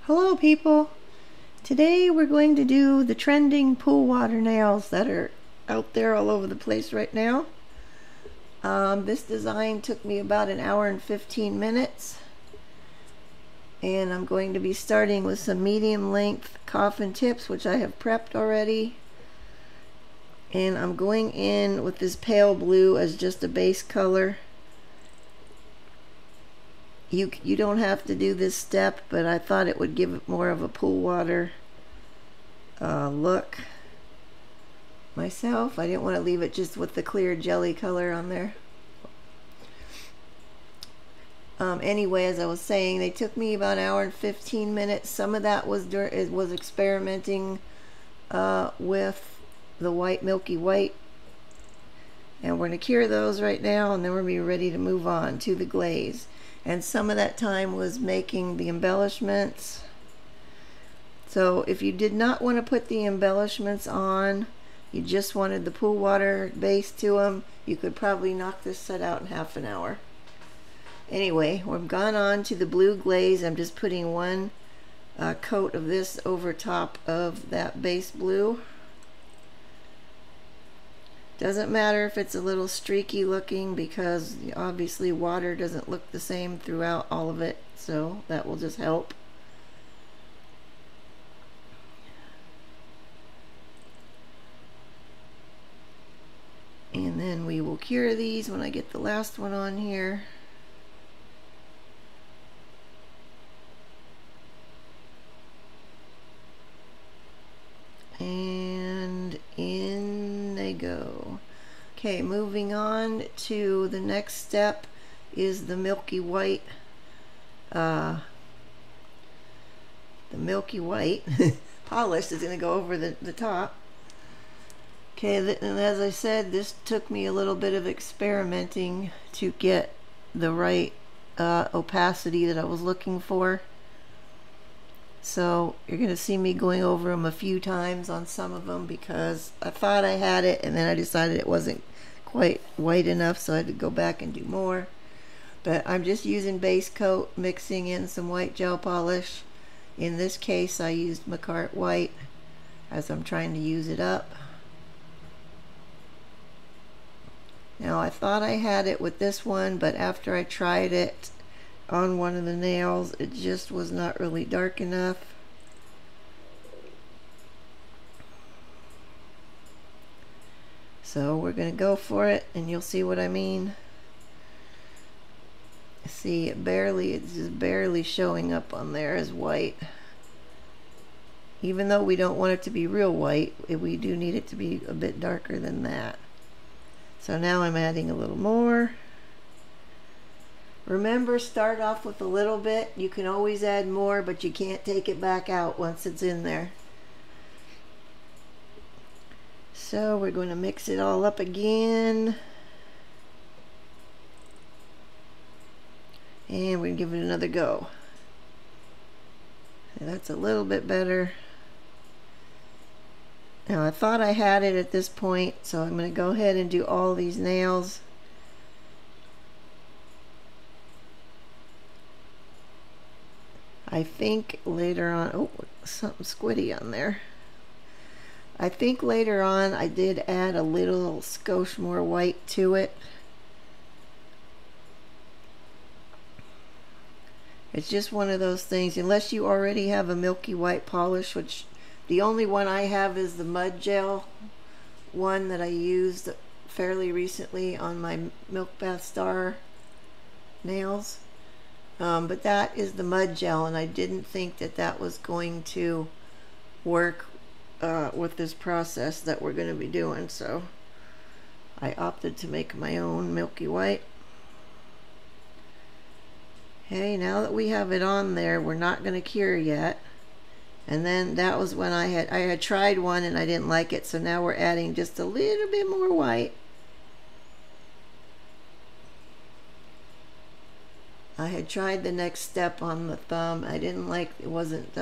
Hello people! Today we're going to do the trending pool water nails that are out there all over the place right now. This design took me about an hour and 15 minutes. And I'm going to be starting with some medium length coffin tips, which I have prepped already. And I'm going in with this pale blue as just a base color. You don't have to do this step, but I thought it would give it more of a pool water look myself. I didn't want to leave it just with the clear jelly color on there. Anyway, as I was saying, they took me about an hour and 15 minutes. Some of that was experimenting with the white, milky white. And we're going to cure those right now, and then we're going to be ready to move on to the glaze. And some of that time was making the embellishments. So if you did not want to put the embellishments on, you just wanted the pool water base to them, you could probably knock this set out in half an hour. Anyway, we've gone on to the blue glaze. I'm just putting one coat of this over top of that base blue. Doesn't matter if it's a little streaky looking, because obviously water doesn't look the same throughout all of it, so that will just help. And then we will cure these when I get the last one on here. And in they go. Okay, moving on to the next step is the milky white. The milky white polish is going to go over the top. Okay, and as I said, this took me a little bit of experimenting to get the right opacity that I was looking for. So you're going to see me going over them a few times on some of them, because I thought I had it and then I decided it wasn't quite white enough, so I had to go back and do more. But I'm just using base coat, mixing in some white gel polish. In this case I used Makartt white as I'm trying to use it up. Now I thought I had it with this one, but after I tried it on one of the nails, it just was not really dark enough. So we're going to go for it, and you'll see what I mean. See, it's just barely showing up on there as white. Even though we don't want it to be real white, we do need it to be a bit darker than that. So now I'm adding a little more. Remember, start off with a little bit. You can always add more, but you can't take it back out once it's in there. So we're going to mix it all up again. And we're going to give it another go. That's a little bit better. Now I thought I had it at this point, so I'm going to go ahead and do all these nails. I think later on, oh, something squiddy on there. I think later on I did add a little skosh more white to it. It's just one of those things, unless you already have a milky white polish, which the only one I have is the mud gel one that I used fairly recently on my Milk Bath Star nails. But that is the mud gel, and I didn't think that that was going to work with this process that we're going to be doing, so I opted to make my own milky white. Okay, now that we have it on there, we're not going to cure yet. And then that was when I had tried one and I didn't like it, so now we're adding just a little bit more white. I had tried the next step on the thumb. I didn't like it, wasn't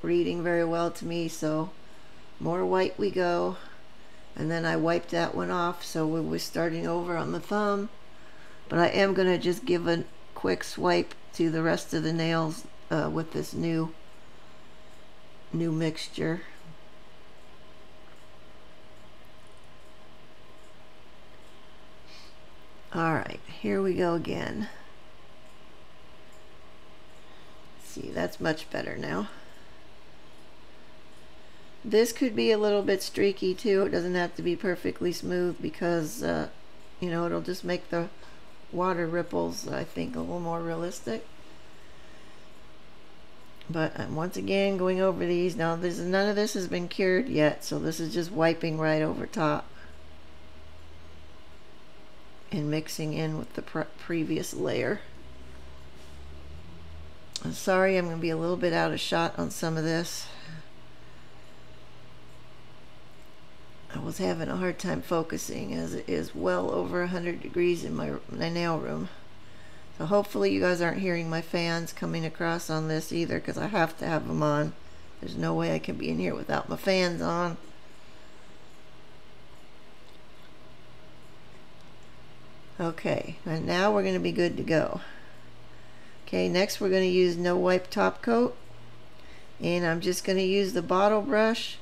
reading very well to me, so more white we go. And then I wiped that one off, so we were starting over on the thumb. But I am going to just give a quick swipe to the rest of the nails with this new new mixture. Alright, here we go again. See, that's much better now. This could be a little bit streaky too. It doesn't have to be perfectly smooth because you know, it'll just make the water ripples, I think, a little more realistic. But I'm once again going over these. Now none of this has been cured yet, so this is just wiping right over top and mixing in with the previous layer. I'm sorry, I'm going to be a little bit out of shot on some of this. I was having a hard time focusing as it is well over 100 degrees in my nail room. So hopefully you guys aren't hearing my fans coming across on this either, because I have to have them on. There's no way I can be in here without my fans on. Okay, and now we're going to be good to go. Okay, next we're going to use no wipe top coat, and I'm just going to use the bottle brush,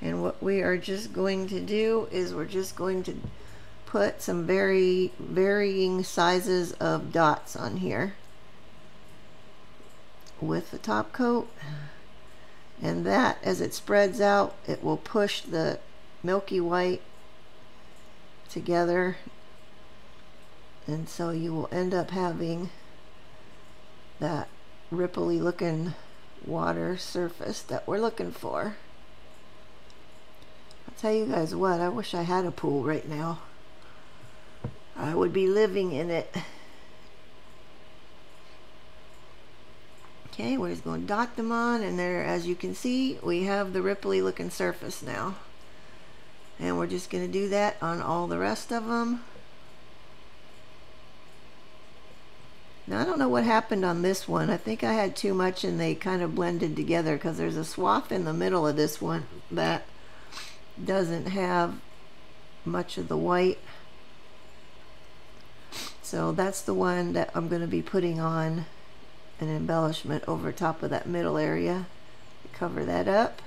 and what we are just going to do is we're just going to put some varying sizes of dots on here with the top coat, and that, as it spreads out, it will push the milky white together, and so you will end up having that ripply looking water surface that we're looking for. I'll tell you guys what, I wish I had a pool right now. I would be living in it. Okay, we're just going to dot them on, and there, as you can see, we have the ripply looking surface now. And we're just going to do that on all the rest of them. Now, I don't know what happened on this one. I think I had too much and they kind of blended together, because there's a swath in the middle of this one that doesn't have much of the white. So that's the one that I'm going to be putting on an embellishment over top of that middle area to cover that up.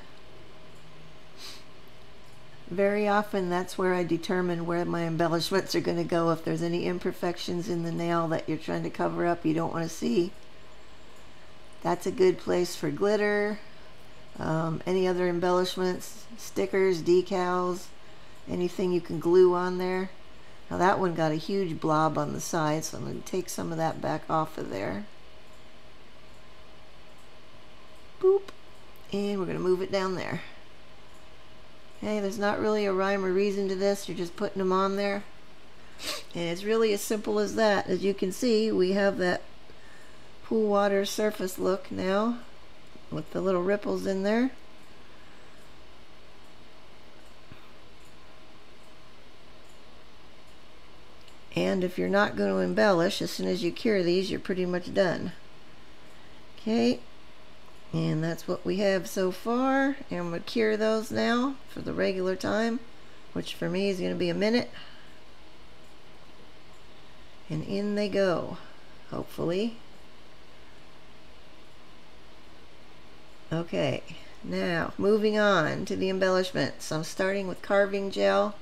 Very often that's where I determine where my embellishments are going to go. If there's any imperfections in the nail that you're trying to cover up, you don't want to see, that's a good place for glitter, any other embellishments, stickers, decals, anything you can glue on there. Now that one got a huge blob on the side, so I'm going to take some of that back off of there. Boop. And we're going to move it down there. Okay, there's not really a rhyme or reason to this. You're just putting them on there. And it's really as simple as that. As you can see, we have that pool water surface look now with the little ripples in there. And if you're not going to embellish, as soon as you cure these, you're pretty much done. Okay, and that's what we have so far. And I'm going to cure those now for the regular time, which for me is going to be a minute. And in they go, hopefully. Okay, now moving on to the embellishments. I'm starting with carving gel,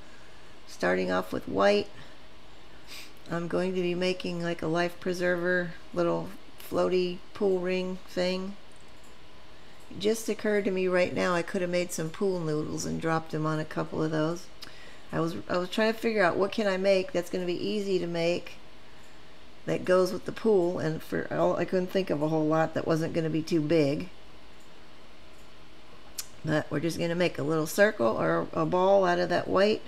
starting off with white. I'm going to be making like a life preserver little floaty pool ring thing. It just occurred to me right now I could have made some pool noodles and dropped them on a couple of those. I was trying to figure out what can I make that's going to be easy to make that goes with the pool, and for all I couldn't think of a whole lot that wasn't going to be too big. But we're just going to make a little circle or a ball out of that white.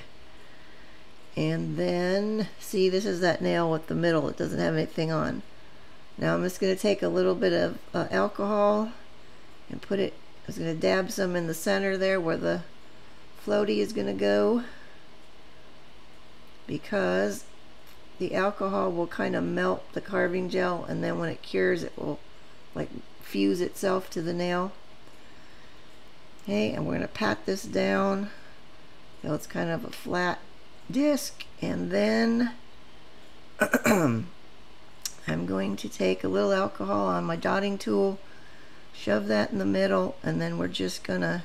And then, see, this is that nail with the middle. It doesn't have anything on. Now I'm just going to take a little bit of alcohol and put it, I was going to dab some in the center there where the floatie is going to go, because the alcohol will kind of melt the carving gel, and then when it cures it will like fuse itself to the nail. Okay, and we're going to pat this down so it's kind of a flat disc, and then I'm going to take a little alcohol on my dotting tool, shove that in the middle, and then we're just gonna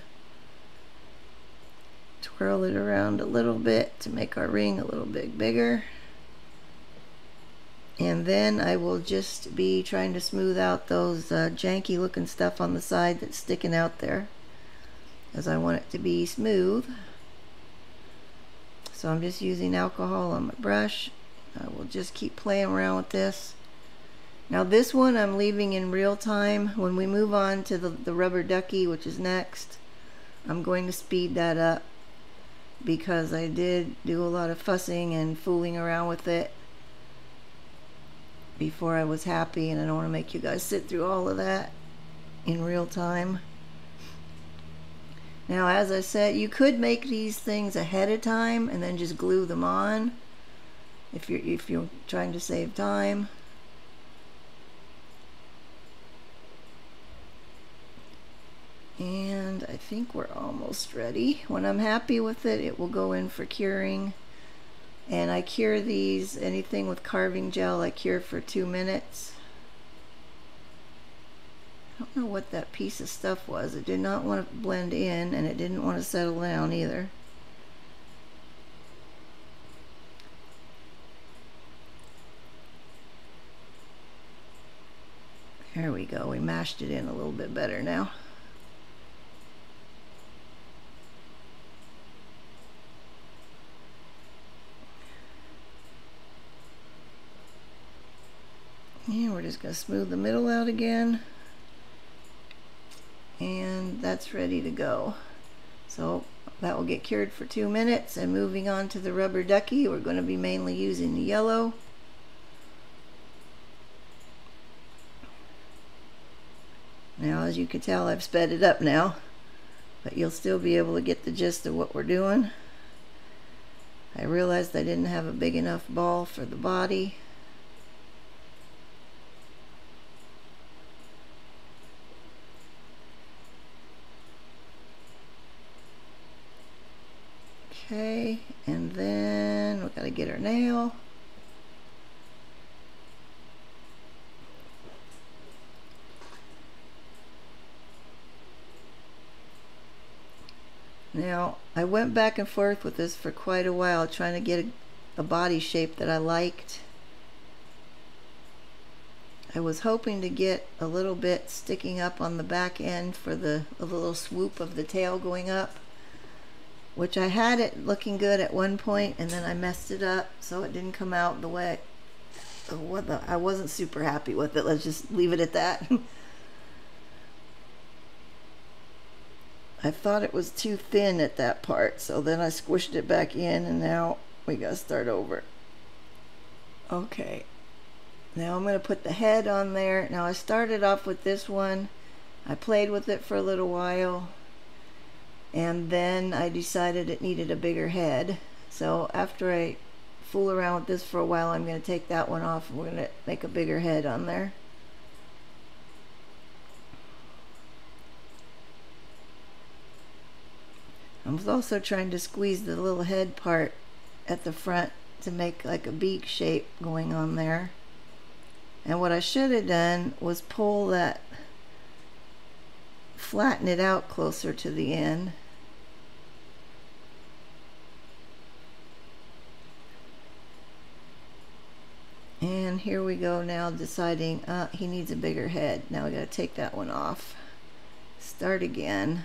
twirl it around a little bit to make our ring a little bit bigger. And then I will just be trying to smooth out those janky looking stuff on the side that's sticking out there, as I want it to be smooth. So I'm just using alcohol on my brush. I will just keep playing around with this. Now this one I'm leaving in real time. When we move on to the rubber ducky, which is next, I'm going to speed that up because I did do a lot of fussing and fooling around with it before I was happy, and I don't want to make you guys sit through all of that in real time. Now, as I said, you could make these things ahead of time and then just glue them on if you're trying to save time. And I think we're almost ready. When I'm happy with it, it will go in for curing. And I cure these, anything with carving gel, I cure for 2 minutes. I don't know what that piece of stuff was. It did not want to blend in, and it didn't want to settle down either. There we go. We mashed it in a little bit better now. And we're just going to smooth the middle out again. And that's ready to go. So that will get cured for 2 minutes. And moving on to the rubber ducky, we're going to be mainly using the yellow. Now, as you can tell, I've sped it up now, but you'll still be able to get the gist of what we're doing. I realized I didn't have a big enough ball for the body. Okay, and then we gotta get our nail. Now, I went back and forth with this for quite a while, trying to get a body shape that I liked. I was hoping to get a little bit sticking up on the back end for the little swoop of the tail going up, which I had it looking good at one point, and then I messed it up, so it didn't come out the way I wasn't super happy with it. Let's just leave it at that. I thought it was too thin at that part, so then I squished it back in, and now we gotta start over. Okay, now I'm gonna put the head on there. Now I started off with this one. I played with it for a little while, and then I decided it needed a bigger head. So after I fool around with this for a while, I'm going to take that one off, and we're going to make a bigger head on there. I was also trying to squeeze the little head part at the front to make like a beak shape going on there. And what I should have done was pull that, flatten it out closer to the end. And here we go now, deciding he needs a bigger head. Now we got to take that one off. Start again.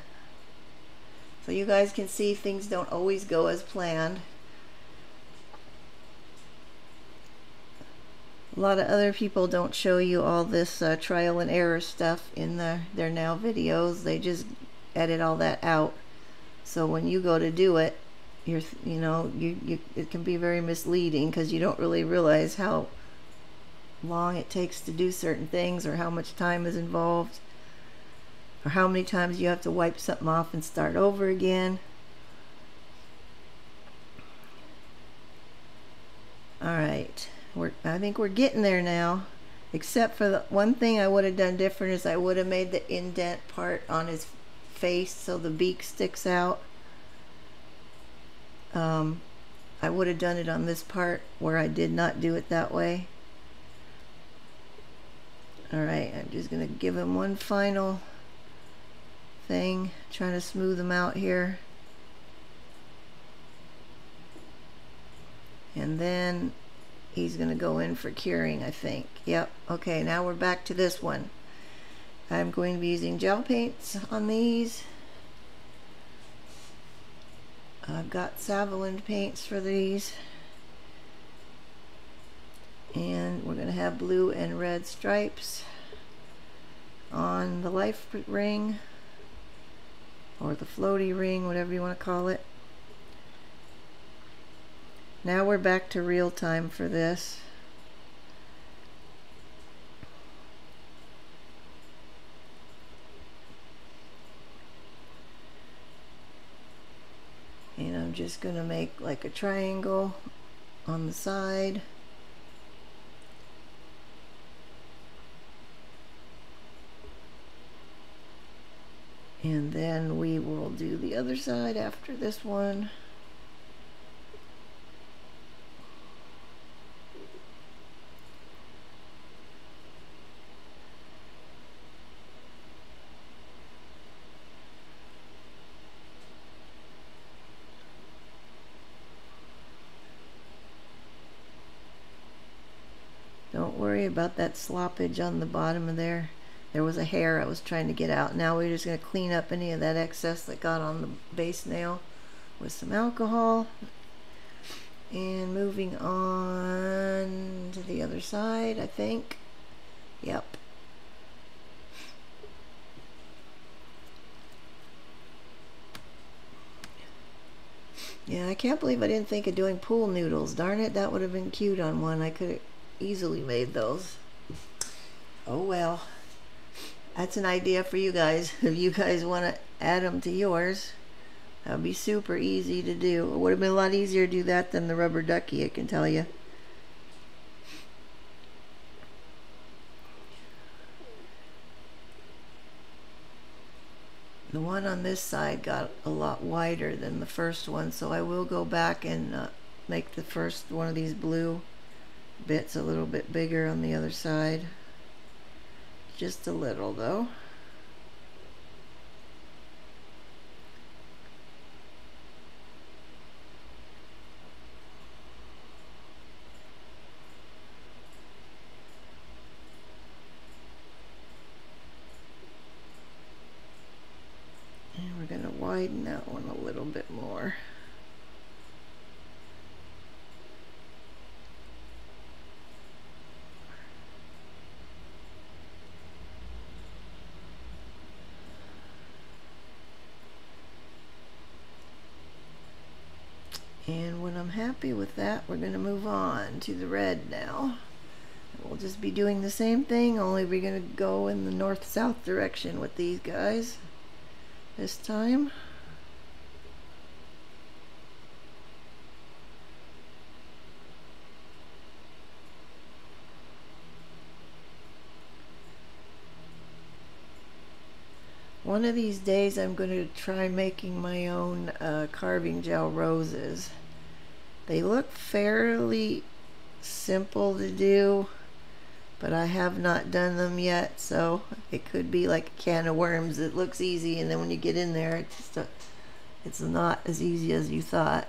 So you guys can see things don't always go as planned. A lot of other people don't show you all this trial and error stuff in their now videos. They just edit all that out. So when you go to do it, it can be very misleading because you don't really realize how long it takes to do certain things, or how much time is involved, or how many times you have to wipe something off and start over again. Alright, I think we're getting there now, except for the one thing I would have done different is I would have made the indent part on his face so the beak sticks out. I would have done it on this part where I did not do it that way. Alright, I'm just going to give him one final thing, trying to smooth them out here. And then he's going to go in for curing, I think. Yep. Okay, now we're back to this one. I'm going to be using gel paints on these. I've got Saviland paints for these. And we're going to have blue and red stripes on the life ring, or the floaty ring, whatever you want to call it. Now we're back to real time for this. And I'm just going to make like a triangle on the side. And then we will do the other side after this one. Don't worry about that sloppage on the bottom of there. There was a hair I was trying to get out. Now we're just going to clean up any of that excess that got on the base nail with some alcohol. And moving on to the other side, I think. Yep. Yeah, I can't believe I didn't think of doing pool noodles. Darn it, that would have been cute on one. I could have easily made those. Oh well. That's an idea for you guys. If you guys want to add them to yours, that would be super easy to do. It would have been a lot easier to do that than the rubber ducky, I can tell you. The one on this side got a lot wider than the first one, so I will go back and make the first one of these blue bits a little bit bigger on the other side. Just a little though. And we're going to widen that one a little bit more. And when I'm happy with that, we're going to move on to the red now. We'll just be doing the same thing, only we're going to go in the north-south direction with these guys this time. One of these days I'm going to try making my own carving gel roses. They look fairly simple to do, but I have not done them yet, so it could be like a can of worms. It looks easy, and then when you get in there, it's not as easy as you thought.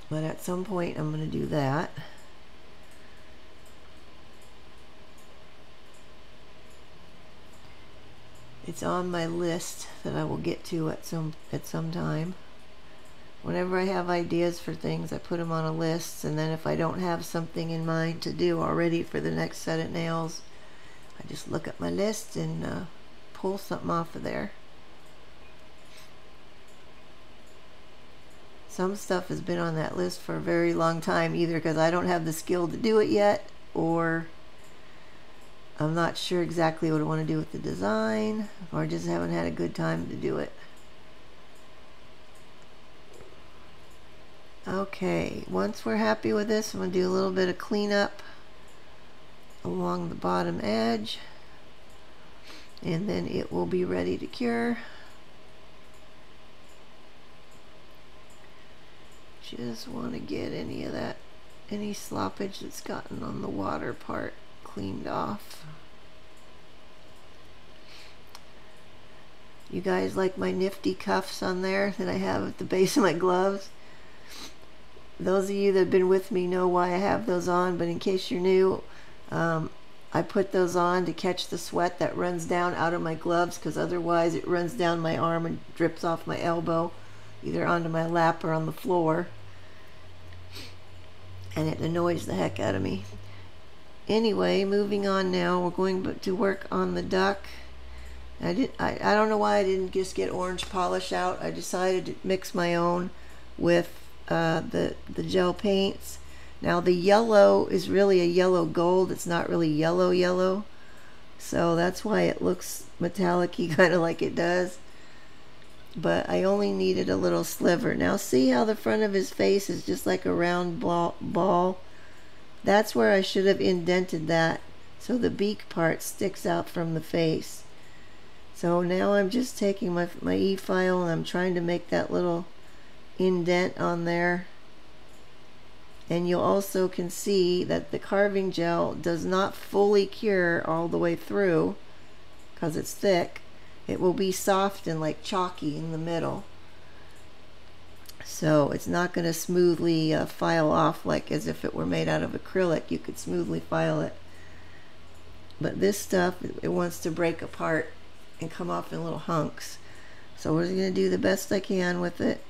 But at some point I'm going to do that. It's on my list that I will get to at some time. Whenever I have ideas for things, I put them on a list, and then if I don't have something in mind to do already for the next set of nails, I just look at my list and pull something off of there. Some stuff has been on that list for a very long time, either because I don't have the skill to do it yet, or I'm not sure exactly what I want to do with the design, or just haven't had a good time to do it. Okay, once we're happy with this, I'm going to do a little bit of cleanup along the bottom edge, and then it will be ready to cure. Just want to get any of that, any sloppage that's gotten on the water part cleaned off. You guys like my nifty cuffs on there that I have at the base of my gloves? Those of you that have been with me know why I have those on, but in case you're new, I put those on to catch the sweat that runs down out of my gloves, because otherwise it runs down my arm and drips off my elbow, either onto my lap or on the floor, and it annoys the heck out of me. Anyway, moving on now, we're going to work on the duck. I don't know why I didn't just get orange polish out. I decided to mix my own with the gel paints. Now the yellow is really a yellow gold. It's not really yellow, so that's why it looks metallic-y, kind of like it does. But I only needed a little sliver. Now see how the front of his face is just like a round ball? That's where I should have indented that, so the beak part sticks out from the face. So now I'm just taking my E-file and I'm trying to make that little indent on there. And you also can see that the carving gel does not fully cure all the way through because it's thick. It will be soft and like chalky in the middle. So it's not going to smoothly file off like as if it were made out of acrylic. You could smoothly file it. But this stuff, it wants to break apart and come off in little hunks. So we're going to do the best I can with it.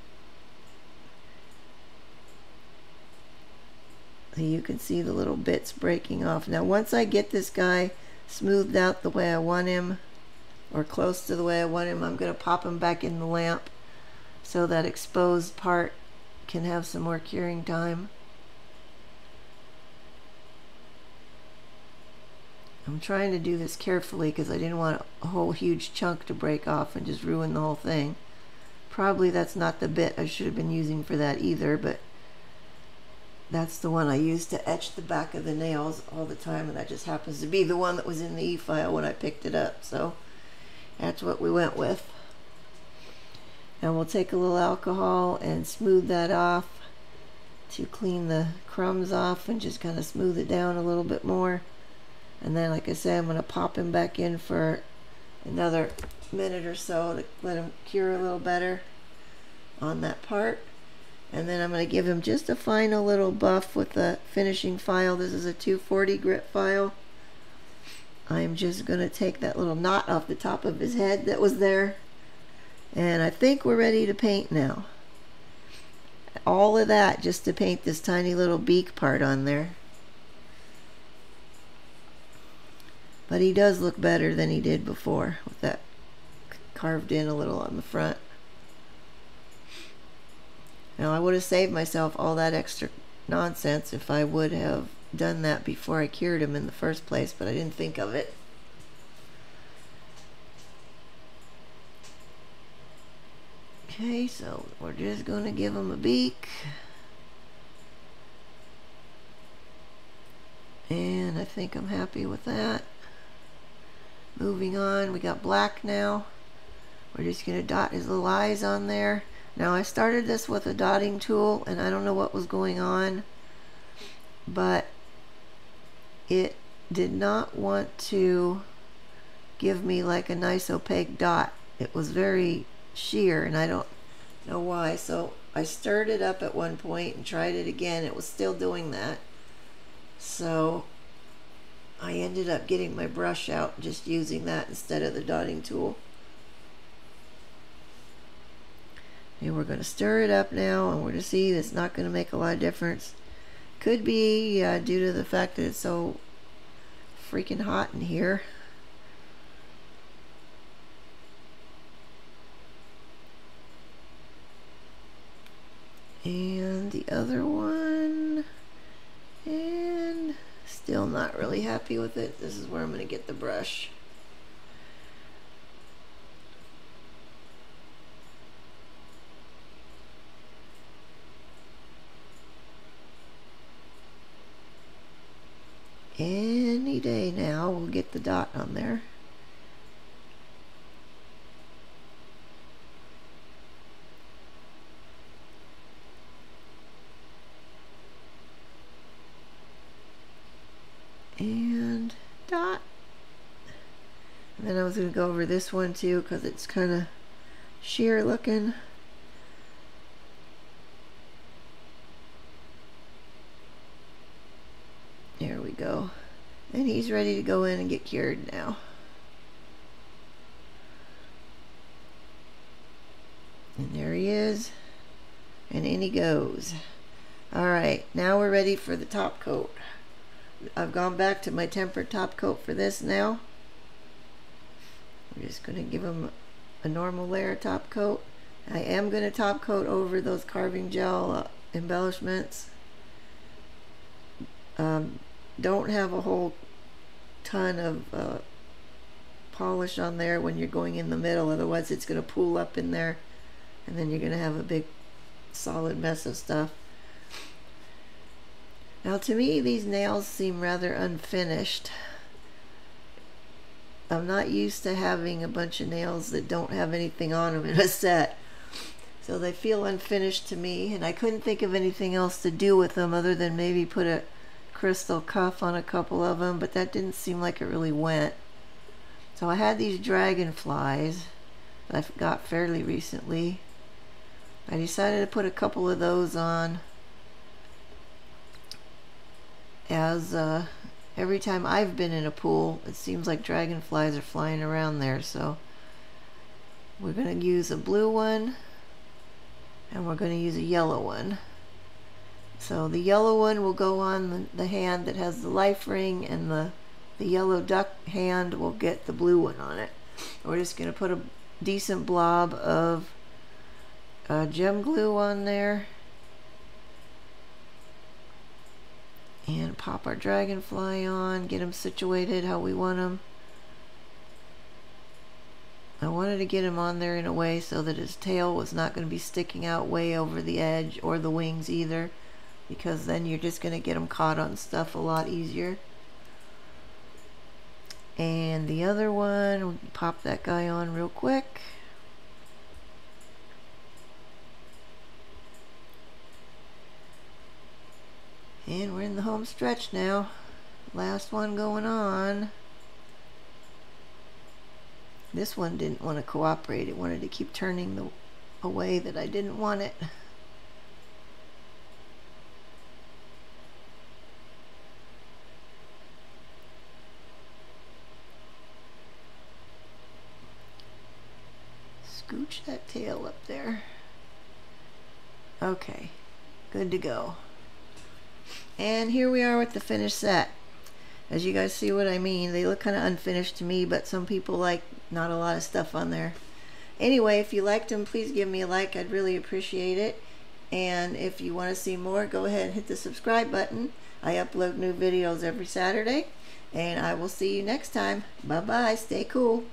You can see the little bits breaking off. Now once I get this guy smoothed out the way I want him, or close to the way I want him, I'm going to pop him back in the lamp so that exposed part can have some more curing time. I'm trying to do this carefully because I didn't want a whole huge chunk to break off and just ruin the whole thing. Probably that's not the bit I should have been using for that either, but that's the one I use to etch the back of the nails all the time, and that just happens to be the one that was in the E-file when I picked it up, so that's what we went with. And we'll take a little alcohol and smooth that off to clean the crumbs off and just kind of smooth it down a little bit more. And then, like I said, I'm going to pop him back in for another minute or so to let him cure a little better on that part. And then I'm going to give him just a final little buff with the finishing file. This is a 240 grit file. I'm just going to take that little knot off the top of his head that was there. And I think we're ready to paint now. All of that just to paint this tiny little beak part on there. But he does look better than he did before, with that carved in a little on the front. Now I would have saved myself all that extra nonsense if I would have done that before I cured him in the first place, but I didn't think of it. Okay, so we're just going to give him a beak. And I think I'm happy with that. Moving on, we got black now. We're just going to dot his little eyes on there. Now I started this with a dotting tool and I don't know what was going on, but it did not want to give me like a nice opaque dot. It was very sheer and I don't know why. So I stirred it up at one point and tried it again. It was still doing that. So I ended up getting my brush out and just using that instead of the dotting tool. And we're going to stir it up now, and we're going to see it's not going to make a lot of difference. Could be due to the fact that it's so freaking hot in here. And the other one, and still not really happy with it. This is where I'm going to get the brush. Any day now we'll get the dot on there. And dot. And And I was going to go over this one too because it's kind of sheer looking. There we go. And he's ready to go in and get cured now. And there he is. And in he goes. Alright, now we're ready for the top coat. I've gone back to my tempered top coat for this now. I'm just going to give him a normal layer top coat. I am going to top coat over those carving gel embellishments. Don't have a whole ton of polish on there when you're going in the middle, otherwise it's going to pool up in there and then you're going to have a big solid mess of stuff. Now to me these nails seem rather unfinished. I'm not used to having a bunch of nails that don't have anything on them in a set, so they feel unfinished to me, and I couldn't think of anything else to do with them other than maybe put a crystal cuff on a couple of them, but that didn't seem like it really went. So I had these dragonflies that I got fairly recently. I decided to put a couple of those on as every time I've been in a pool it seems like dragonflies are flying around there, so we're going to use a blue one and we're going to use a yellow one. So the yellow one will go on the hand that has the life ring, and the yellow duck hand will get the blue one on it. We're just going to put a decent blob of gem glue on there and pop our dragonfly on, get him situated how we want him. I wanted to get him on there in a way so that his tail was not going to be sticking out way over the edge, or the wings either, because then you're just going to get them caught on stuff a lot easier. And the other one, we'll pop that guy on real quick. And we're in the home stretch now. Last one going on. This one didn't want to cooperate. It wanted to keep turning the way that I didn't want it. Scooch that tail up there. Okay, good to go. And here we are with the finished set. As you guys see what I mean, they look kind of unfinished to me, but some people like not a lot of stuff on there. Anyway, if you liked them, please give me a like. I'd really appreciate it. And if you want to see more, go ahead and hit the subscribe button. I upload new videos every Saturday, and I will see you next time. Bye bye, stay cool.